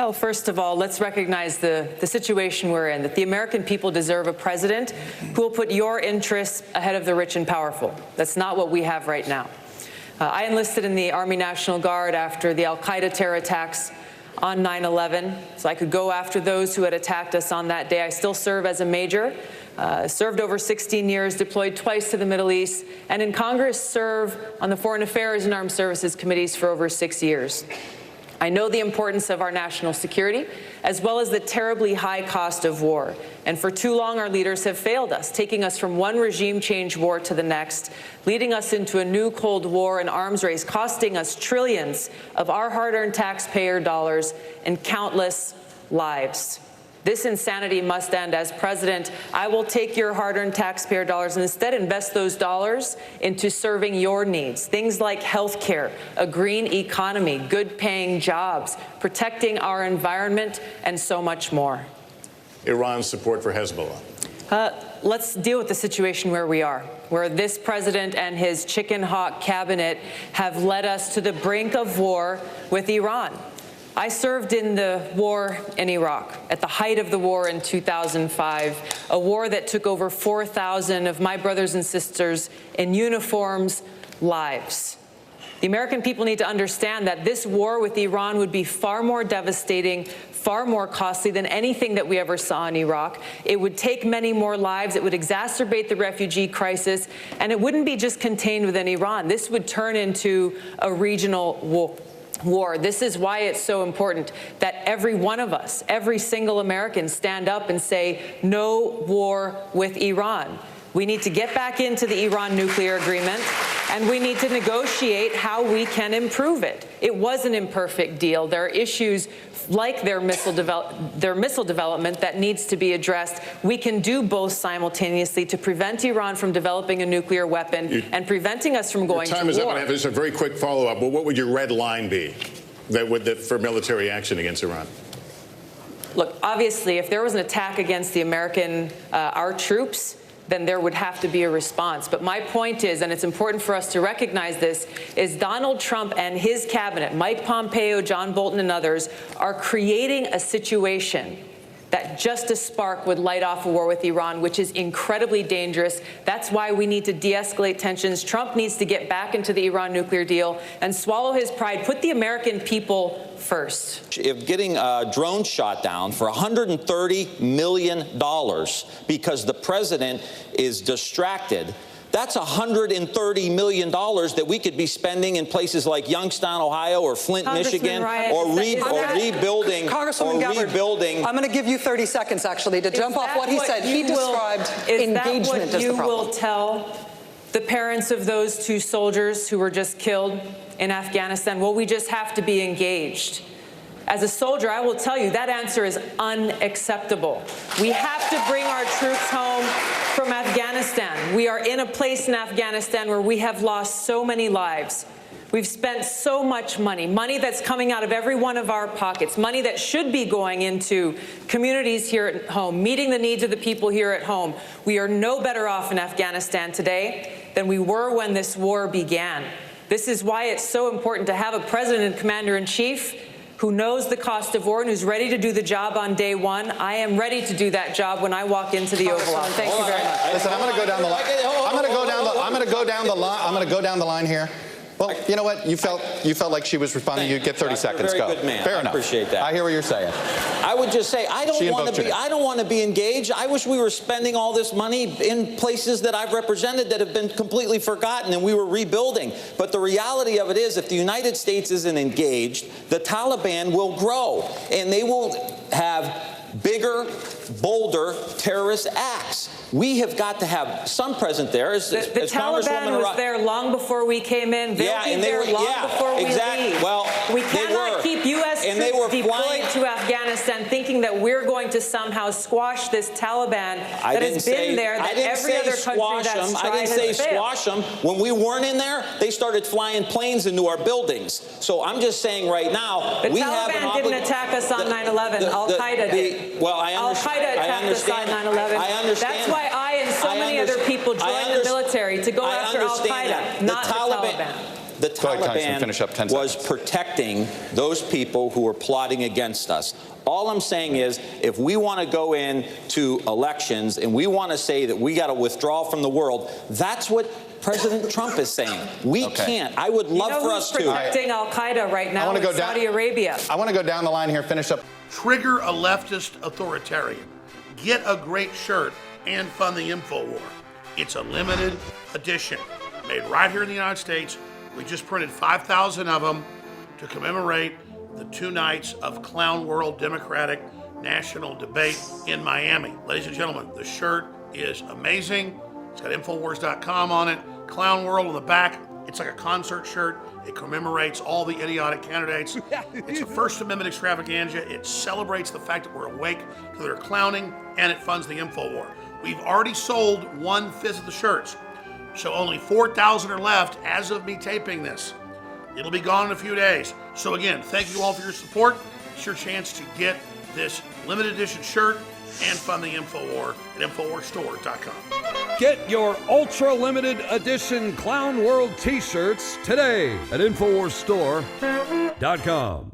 Yeah, well, first of all, let's recognize the situation we're in, that the American people deserve a president who will put your interests ahead of the rich and powerful. That's not what we have right now. I enlisted in the Army National Guard after the al-Qaeda terror attacks on 9/11, so I could go after those who had attacked us on that day. I still serve as a major, served over 16 years, deployed twice to the Middle East, and in Congress serve on the Foreign Affairs and Armed Services Committees for over 6 years. I know the importance of our national security, as well as the terribly high cost of war. And for too long, our leaders have failed us, taking us from one regime change war to the next, leading us into a new Cold War and arms race, costing us trillions of our hard-earned taxpayer dollars and countless lives. This insanity must end. As president, I will take your hard-earned taxpayer dollars and instead invest those dollars into serving your needs. Things like health care, a green economy, good-paying jobs, protecting our environment, and so much more. Iran's support for Hezbollah. Let's deal with the situation where we are, where this president and his chicken hawk cabinet have led us to the brink of war with Iran. I served in the war in Iraq at the height of the war in 2005, a war that took over 4,000 of my brothers and sisters in uniforms lives. The American people need to understand that this war with Iran would be far more devastating, far more costly than anything that we ever saw in Iraq. It would take many more lives. It would exacerbate the refugee crisis, and it wouldn't be just contained within Iran. This would turn into a regional war. This is why it's so important that every one of us, every single American, stand up and say, no war with Iran. We need to get back into the Iran nuclear agreement, and we need to negotiate how we can improve it. It was an imperfect deal. There are issues like their missile development that needs to be addressed. We can do both simultaneously to prevent Iran from developing a nuclear weapon and preventing us from going to war. Time is up, and I have just a very quick follow-up. Well, what would your red line be for military action against Iran? Look, obviously, if there was an attack against the our troops, then there would have to be a response. But my point is, and it's important for us to recognize this, is Donald Trump and his cabinet, Mike Pompeo, John Bolton, and others, are creating a situation that just a spark would light off a war with Iran, which is incredibly dangerous. That's why we need to de-escalate tensions. Trump needs to get back into the Iran nuclear deal and swallow his pride, put the American people first. If getting a drone shot down for $130 million because the president is distracted, that's $130 million that we could be spending in places like Youngstown, Ohio, or Flint, Michigan, or rebuilding. Congresswoman Gabbord, I'm going to give you 30 seconds, actually, to jump off what he said. He described engagement as the problem. Is that what you will tell the parents of those 2 soldiers who were just killed in Afghanistan? Well, we just have to be engaged. As a soldier, I will tell you that answer is unacceptable. We have to bring our troops home from Afghanistan. We are in a place in Afghanistan where we have lost so many lives. We've spent so much money, money that's coming out of every one of our pockets, money that should be going into communities here at home, meeting the needs of the people here at home. We are no better off in Afghanistan today than we were when this war began. This is why it's so important to have a president and commander-in-chief who knows the cost of war and who's ready to do the job on day one. I am ready to do that job when I walk into the Oval Office. Thank you very much. Listen, I'm going to go down the line. I'm going to go down the line here. Well, you know what? You felt like she was responding. You get 30 seconds. Very go. Good man. Fair enough. I appreciate that. I hear what you're saying. I would just say I don't want to be engaged. I wish we were spending all this money in places that I've represented that have been completely forgotten and we were rebuilding. But the reality of it is, if the United States isn't engaged, the Taliban will grow and they will have bigger, bolder terrorist acts. We have got to have some present there. The Taliban was there long before we came in. They'll be there long before we leave. Well, we cannot keep U.S. troops deployed to Afghanistan thinking that we're going to somehow squash this Taliban that has been there, that every other country that's tried I didn't say squash them. When we weren't in there, they started flying planes into our buildings. So I'm just saying right now, the Taliban didn't attack us on 9/11. Al-Qaeda did. Well, I understand. Al-Qaeda attacked us on 9/11. I understand. That's why I and so many other people joined the military to go after Al-Qaeda, not the Taliban. The Go ahead, Congressman, finish up 10 was seconds. protecting those people who were plotting against us. All I'm saying is, if we want to go into elections and we want to say that we got to withdraw from the world, that's what President Trump is saying. We can't. I would love for us to. Protecting Al-Qaeda right now in Saudi Arabia. I want to go down the line here, finish up. Trigger a leftist authoritarian. Get a great shirt and fund the InfoWar. It's a limited edition, made right here in the United States. We just printed 5,000 of them to commemorate the 2 nights of Clown World Democratic National Debate in Miami. Ladies and gentlemen, the shirt is amazing. It's got Infowars.com on it, Clown World on the back. It's like a concert shirt. It commemorates all the idiotic candidates. It's a First Amendment extravaganza. It celebrates the fact that we're awake to their clowning, and it funds the InfoWar. We've already sold 1/5 of the shirts, so only 4,000 are left as of me taping this. It'll be gone in a few days. So again, thank you all for your support. It's your chance to get this limited edition shirt and fund the InfoWar at InfoWarsStore.com. Get your ultra limited edition Clown World t-shirts today at InfoWarsStore.com.